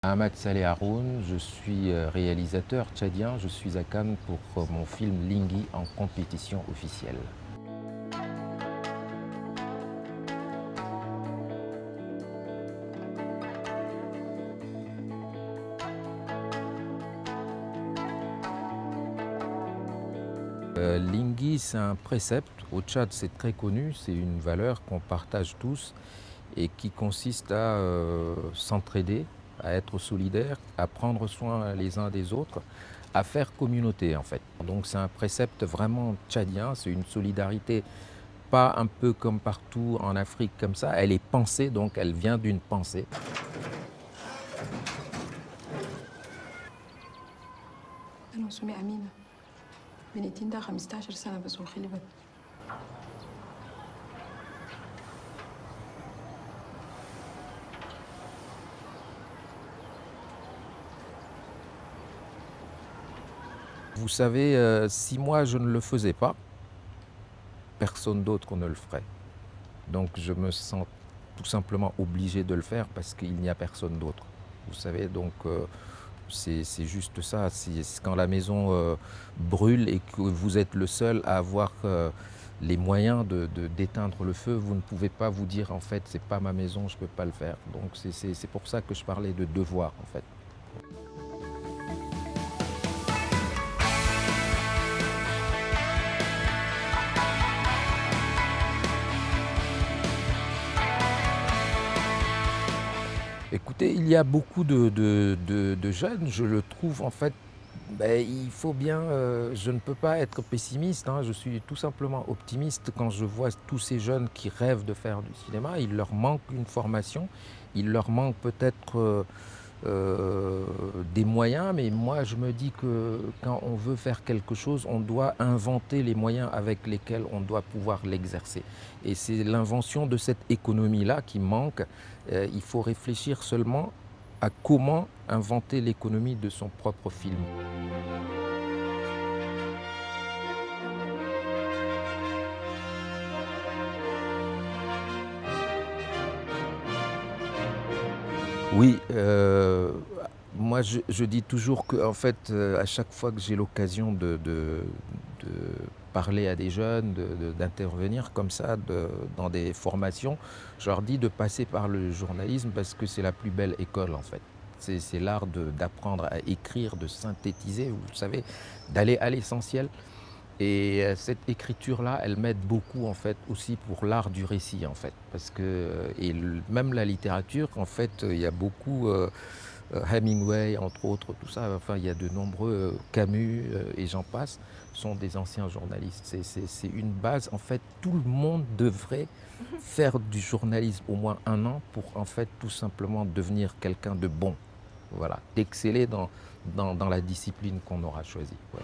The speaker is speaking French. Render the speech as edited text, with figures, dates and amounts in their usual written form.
Ahmad Saleh Haroun, je suis réalisateur tchadien, je suis à Cannes pour mon film Lingui en compétition officielle. Lingui, c'est un précepte. Au Tchad, c'est très connu, c'est une valeur qu'on partage tous et qui consiste à s'entraider, à être solidaire, à prendre soin les uns des autres, à faire communauté en fait. Donc c'est un précepte vraiment tchadien, c'est une solidarité pas un peu comme partout en Afrique comme ça, elle est pensée, donc elle vient d'une pensée. أنا وسمية أمينة بنتين ده 15 سنة بس وخلي بالك. Vous savez, si moi je ne le faisais pas, personne d'autre ne le ferait. Donc je me sens tout simplement obligé de le faire parce qu'il n'y a personne d'autre. Vous savez, donc c'est juste ça. Quand la maison brûle et que vous êtes le seul à avoir les moyens d'éteindre le feu, vous ne pouvez pas vous dire en fait c'est pas ma maison, je ne peux pas le faire. Donc c'est pour ça que je parlais de devoir en fait. Écoutez, il y a beaucoup de jeunes, je le trouve en fait, ben, il faut bien, je ne peux pas être pessimiste, hein, je suis tout simplement optimiste quand je vois tous ces jeunes qui rêvent de faire du cinéma, il leur manque une formation, il leur manque peut-être euh, des moyens, mais moi je me dis que quand on veut faire quelque chose, on doit inventer les moyens avec lesquels on doit pouvoir l'exercer. Et c'est l'invention de cette économie-là qui manque. Il faut réfléchir seulement à comment inventer l'économie de son propre film. Oui, moi je dis toujours que en fait, à chaque fois que j'ai l'occasion de parler à des jeunes, d'intervenir comme ça dans des formations, je leur dis de passer par le journalisme parce que c'est la plus belle école en fait. C'est l'art d'apprendre à écrire, de synthétiser, vous savez, d'aller à l'essentiel. Et cette écriture-là, elle m'aide beaucoup en fait aussi pour l'art du récit en fait, parce que même la littérature en fait, il y a beaucoup Hemingway entre autres, tout ça. Enfin, il y a de nombreux Camus et j'en passe sont des anciens journalistes. C'est une base en fait. Tout le monde devrait faire du journalisme au moins un an pour en fait tout simplement devenir quelqu'un de bon. Voilà, d'exceller dans la discipline qu'on aura choisie. Ouais.